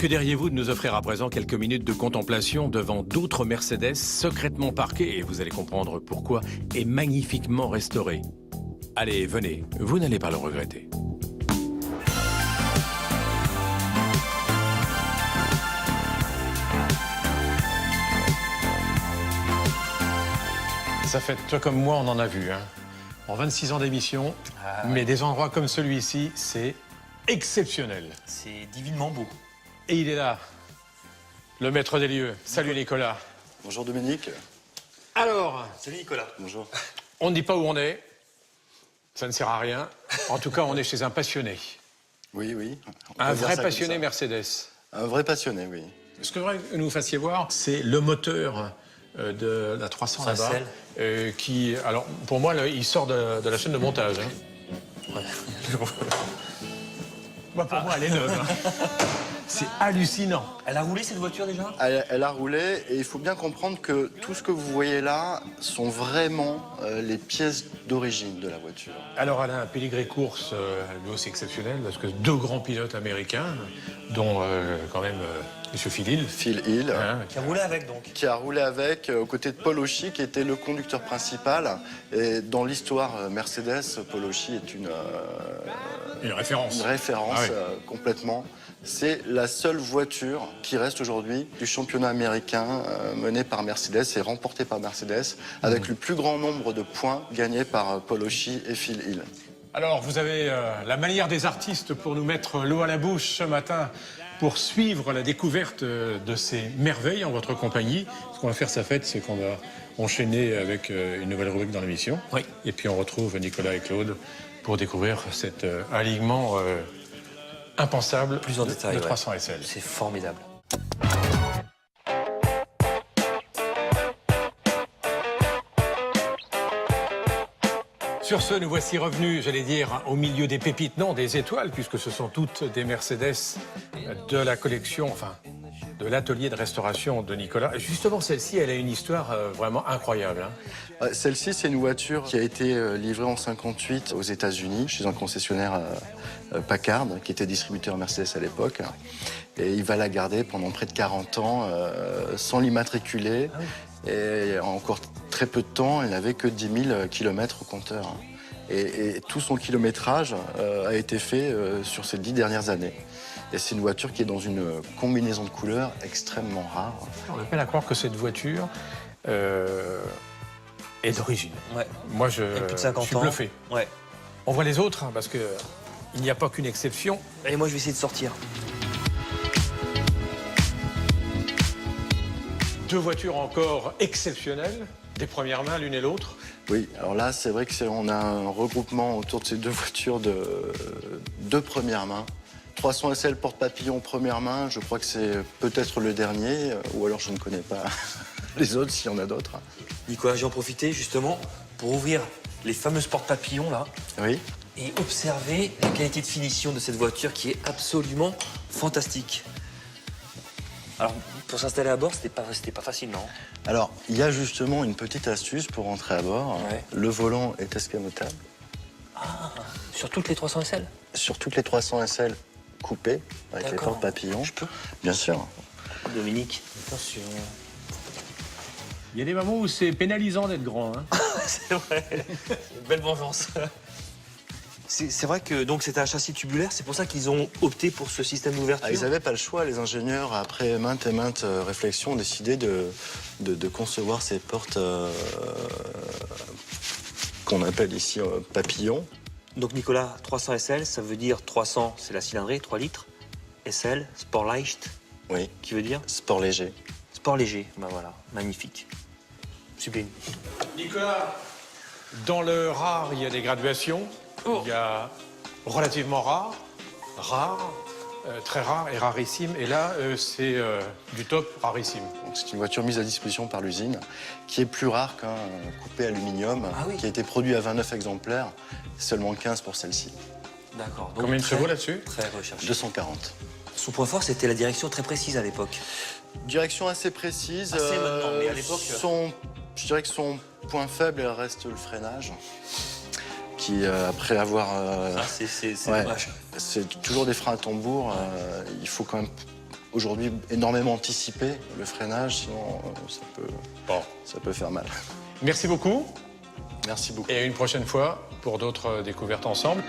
Que diriez-vous de nous offrir à présent quelques minutes de contemplation devant d'autres Mercedes secrètement parquées, et vous allez comprendre pourquoi, et magnifiquement restaurées? Allez, venez, vous n'allez pas le regretter. Ça fait, toi comme moi, on en a vu, hein. En 26 ans d'émission, mais des endroits comme celui-ci, c'est exceptionnel. C'est divinement beau. Et il est là, le maître des lieux. Salut Nicolas. Bonjour Dominique. Alors, Salut Nicolas. Bonjour. on ne dit pas où on est, ça ne sert à rien. En tout cas, on est chez un passionné. Oui, oui. On Un peut dire vrai ça passionné comme Mercedes. ça. Un vrai passionné, oui. Ce que je voudrais que vous fassiez voir, c'est le moteur de la 300 là-bas. Qui, alors, pour moi, là, il sort de la chaîne de montage. Hein. Ouais. Moi, pour moi, elle est neuve. Hein. C'est hallucinant. Elle a roulé cette voiture déjà? Elle a roulé et il faut bien comprendre que tout ce que vous voyez là sont vraiment les pièces d'origine de la voiture. Alors, elle a un pédigré course, lui aussi exceptionnel, parce que deux grands pilotes américains, dont quand même M. Phil Hill. Phil Hill, Hein, Qui a roulé avec donc? qui a roulé avec aux côtés de Paul Auchy, qui était le conducteur principal. Et dans l'histoire Mercedes, Paul Auchy est une référence. référence Ah oui. complètement. C'est la seule voiture qui reste aujourd'hui du championnat américain mené par Mercedes et remporté par Mercedes, avec le plus grand nombre de points gagnés par Paul Auchy et Phil Hill. Alors, vous avez la manière des artistes pour nous mettre l'eau à la bouche ce matin, pour suivre la découverte de ces merveilles en votre compagnie. Ce qu'on va faire, sa fête, c'est qu'on va enchaîner avec une nouvelle rubrique dans l'émission. Oui. Et puis on retrouve Nicolas et Claude pour découvrir cet alignement impensable Plus en détail. de ouais. 300 SL. C'est formidable. Sur ce, nous voici revenus, j'allais dire, au milieu des pépites, non, des étoiles, puisque ce sont toutes des Mercedes de la collection, enfin, de l'atelier de restauration de Nicolas. Justement, celle-ci, elle a une histoire vraiment incroyable. Hein. Celle-ci, c'est une voiture qui a été livrée en 58 aux États-Unis chez un concessionnaire Packard, qui était distributeur Mercedes à l'époque. Et il va la garder pendant près de 40 ans sans l'immatriculer. Et en encore très peu de temps, elle n'avait que 10 000 km au compteur. Et tout son kilométrage a été fait sur ces 10 dernières années. Et c'est une voiture qui est dans une combinaison de couleurs extrêmement rare. On a peine à croire que cette voiture est d'origine. Ouais. Moi, je Plus de 50 suis ans. bluffé. Ouais. On voit les autres, hein, parce que il n'y a pas qu'une exception. Et moi je vais essayer de sortir. Deux voitures encore exceptionnelles, des premières mains l'une et l'autre. Oui, alors là, c'est vrai qu'on a un regroupement autour de ces deux voitures de première main. 300 SL porte-papillon première main, je crois que c'est peut-être le dernier, ou alors je ne connais pas les autres, s'il y en a d'autres. Nicolas, j'ai en profité justement pour ouvrir les fameuses portes-papillons là Oui. et observer la qualité de finition de cette voiture qui est absolument fantastique. Alors, pour s'installer à bord, c'était pas facile, non? Alors, il y a justement une petite astuce pour rentrer à bord. Ouais. Le volant est escamotable. Sur toutes les 300 SL? Sur toutes les 300 SL coupées, avec les D'accord. porte-papillons. Je peux? Bien sûr. Dominique, attention. Il y a des moments où c'est pénalisant d'être grand. Hein. C'est vrai, c'est une belle vengeance. C'est vrai que donc c'était un châssis tubulaire, c'est pour ça qu'ils ont opté pour ce système d'ouverture. Ah, ils n'avaient pas le choix, les ingénieurs, après maintes et maintes réflexions, ont décidé de concevoir ces portes qu'on appelle ici papillons. Donc Nicolas, 300 SL, ça veut dire 300, c'est la cylindrée, 3 litres. SL, Sport Leicht, Oui, qui veut dire sport léger. sport léger. Ben voilà, magnifique. Sublime. Nicolas, dans le rare, il y a des graduations. Il y a relativement rare, très rare et rarissime. Et là, c'est du top rarissime. Donc, c'est une voiture mise à disposition par l'usine, qui est plus rare qu'un coupé aluminium, Ah oui. qui a été produit à 29 exemplaires, seulement 15 pour celle-ci. D'accord. donc Combien de très- chevaux là-dessus? Très recherché. 240. Son point fort, c'était la direction très précise à l'époque. Direction assez précise. Assez maintenant, mais à l'époque- Je dirais que son point faible reste le freinage, qui, après avoir... Ah, c'est ouais. dommage. C'est toujours des freins à tambour. Il faut quand même aujourd'hui énormément anticiper le freinage, sinon ça peut faire mal. Merci beaucoup. Merci beaucoup. Et une prochaine fois pour d'autres découvertes ensemble.